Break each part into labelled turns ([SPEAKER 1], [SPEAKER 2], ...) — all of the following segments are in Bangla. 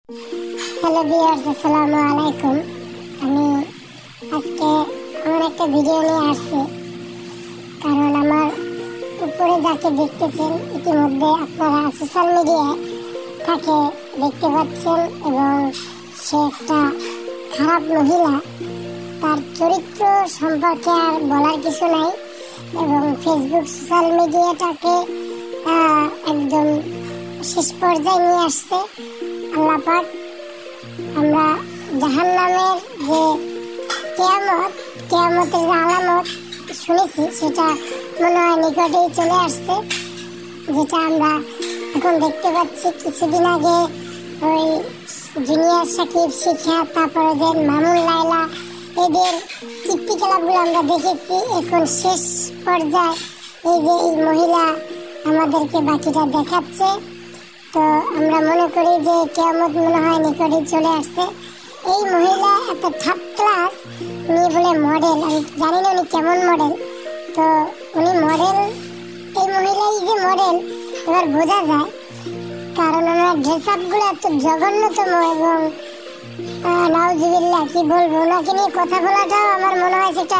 [SPEAKER 1] হ্যালো ভিউয়ার্স, আসসালামু আলাইকুম। আমি আজকে আমার একটা ভিডিও নিয়ে আসছি, কারণ আমার উপরে যাকে দেখতেছেন ইতিমধ্যে আপনারা সোশ্যাল মিডিয়ায় তাকে দেখতে পাচ্ছেন, এবং সে একটা খারাপ মহিলা। তার চরিত্র সম্পর্কে আর বলার কিছু নাই, এবং ফেসবুক সোশ্যাল মিডিয়াটাকে একদম শেষ পর্যায়ে নিয়ে আসছে। আল্লাহ পাক, আমরা জাহান্নামের যে কেয়ামতের যে আলামত শুনেছি সেটা মনে হয় নিকটেই চলে আসছে, যেটা আমরা এখন দেখতে পাচ্ছি। কিছুদিন আগে ওই জুনিয়র সাকিব, শিখা, তারপরে যে মামুন, লাইলা, এদের কীর্তি খেলাগুলো আমরা দেখেছি। এখন শেষ পর্যায়ে এই যে এই মহিলা আমাদেরকে বাকিটা দেখাচ্ছে। তো আমরা মনে করি যে কিয়ামত মনে হয় নিকটে চলে আসছে। এই মহিলা একটা থার্ড ক্লাস, উনি বলে মডেল। আমি জানি না উনি কেমন মডেল। তো উনি মডেল, এই মহিলাই যে মডেল এবার বোঝা যায়, কারণ ওনার ড্রেস আপগুলো এত জঘন্যতম। এবং নাউজুবিল্লাহ, কি বলবো, ওনাকে নিয়ে কথা বলাটাও আমার মনে হয় সেটা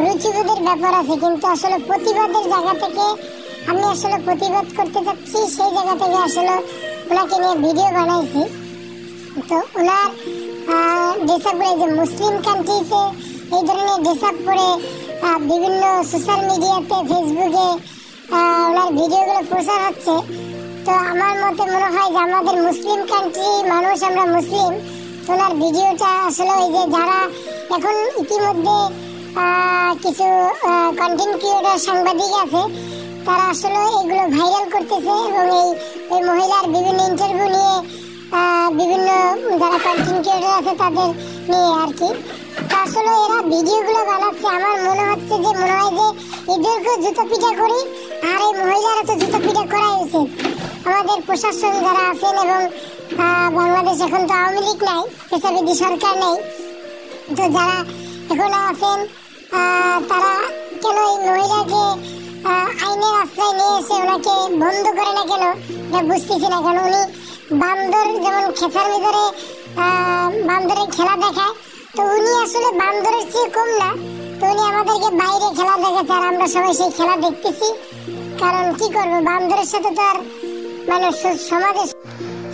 [SPEAKER 1] রুচিবোধের ব্যাপার আছে, কিন্তু আসলে প্রতিবাদের জায়গা থেকে আমি আসলে প্রতিবাদ করতে চাচ্ছি, সেই জায়গা থেকে আসলে ওনাকে নিয়ে ভিডিও বানাইছি। তো ওনার ড্রেস আপগুলো, যে মুসলিম কান্ট্রিতে এই ধরনের ড্রেস আপ পরে বিভিন্ন সোশ্যাল মিডিয়াতে, ফেসবুকে ওনার ভিডিওগুলো প্রচার হচ্ছে। তো আমার মতে মনে হয় যে আমাদের মুসলিম কান্ট্রি মানুষ, আমরা মুসলিম, তো ওনার ভিডিওটা আসলে ওই যে যারা এখন ইতিমধ্যে কিছু কন্টেন্ট ক্রিয়েটর, সাংবাদিক আছে, তারা আসলে এগুলো ভাইরাল করতেছে, এবং এই মহিলার বিভিন্ন ইন্টারভিউ নিয়ে বিভিন্ন যারা কন্টেন্ট ক্রিয়েটর আছে তাদের নিয়ে আর কি। তো আসলে এরা ভিডিওগুলো বানাচ্ছে, আমার মনে হচ্ছে যে মনে হয় যে এদেরকেও জুতো পিটা করি, আর এই মহিলারা তো জুতো পিটা করাই উচিত। আমাদের প্রশাসন যারা আছেন, এবং বাংলাদেশ এখন তো আওয়ামী লীগ নাই, পেশাবিধি সরকার নেই, তো যারা এখন আছেন তারা কেন এই মহিলাকে আইনের আশ্রয় নিয়ে এসে ওনাকে বন্ধ করে না কেন, এটা বুঝতেছি না। কেন উনি বান্দর, যেমন খেসার ভিতরে বান্দরের খেলা দেখায়, তো উনি আসলে বান্দরের চেয়ে কম না। তো উনি আমাদেরকে বাইরে খেলা দেখাচ্ছে, আর আমরা সবাই সেই খেলা দেখতেছি। কারণ কি করবো, বান্দরের সাথে তো আর মানুষ সমাজে,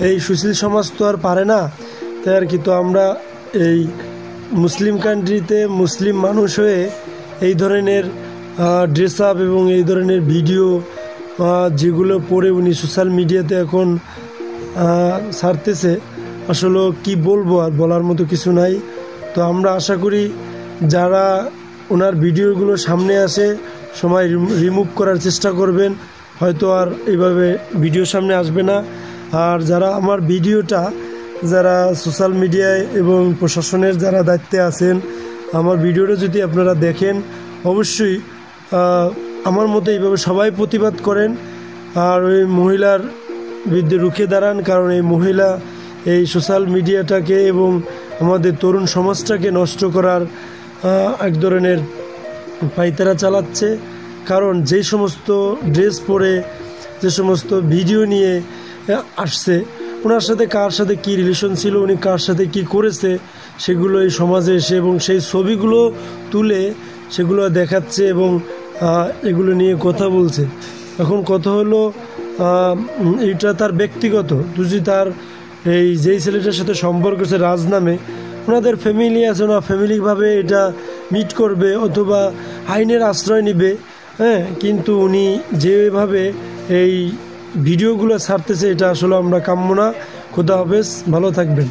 [SPEAKER 2] এই সুশীল সমাজ তো আর পারে না। তাই আর কি, তো আমরা এই মুসলিম কান্ট্রিতে মুসলিম মানুষ হয়ে এই ধরনের ড্রেস আপ এবং এই ধরনের ভিডিও যেগুলো পরে উনি সোশ্যাল মিডিয়াতে এখন ছাড়তেছে, আসলে কি বলবো, আর বলার মতো কিছু নাই। তো আমরা আশা করি যারা ওনার ভিডিওগুলো সামনে আসে সময় রিমুভ করার চেষ্টা করবেন, হয়তো আর এইভাবে ভিডিও সামনে আসবে না। আর যারা আমার ভিডিওটা, যারা সোশ্যাল মিডিয়ায় এবং প্রশাসনের যারা দায়িত্বে আছেন, আমার ভিডিওটা যদি আপনারা দেখেন, অবশ্যই আমার মতো এইভাবে সবাই প্রতিবাদ করেন, আর ওই মহিলার বিরুদ্ধে রুখে দাঁড়ান। কারণ এই মহিলা এই সোশ্যাল মিডিয়াটাকে এবং আমাদের তরুণ সমাজটাকে নষ্ট করার এক ধরনের পায়তারা চালাচ্ছে। কারণ যেই সমস্ত ড্রেস পরে, যে সমস্ত ভিডিও নিয়ে আসছে, ওনার সাথে কার সাথে কি রিলেশন ছিল, উনি কার সাথে কি করেছে, সেগুলো এই সমাজে এসে এবং সেই ছবিগুলো তুলে সেগুলো দেখাচ্ছে এবং এগুলো নিয়ে কথা বলছে। এখন কথা হলো, এটা তার ব্যক্তিগত, যদি তার এই যেই ছেলেটার সাথে সম্পর্ক আছে রাজ নামে, ওনাদের ফ্যামিলি আছে, না ফ্যামিলিভাবে এটা মিট করবে অথবা আইনের আশ্রয় নেবে, হ্যাঁ। কিন্তু উনি যেভাবে এই ভিডিওগুলো ছাড়তেছে, এটা আসলে আমরা কাম্য না। খোদা হাফেজ, ভালো থাকবেন।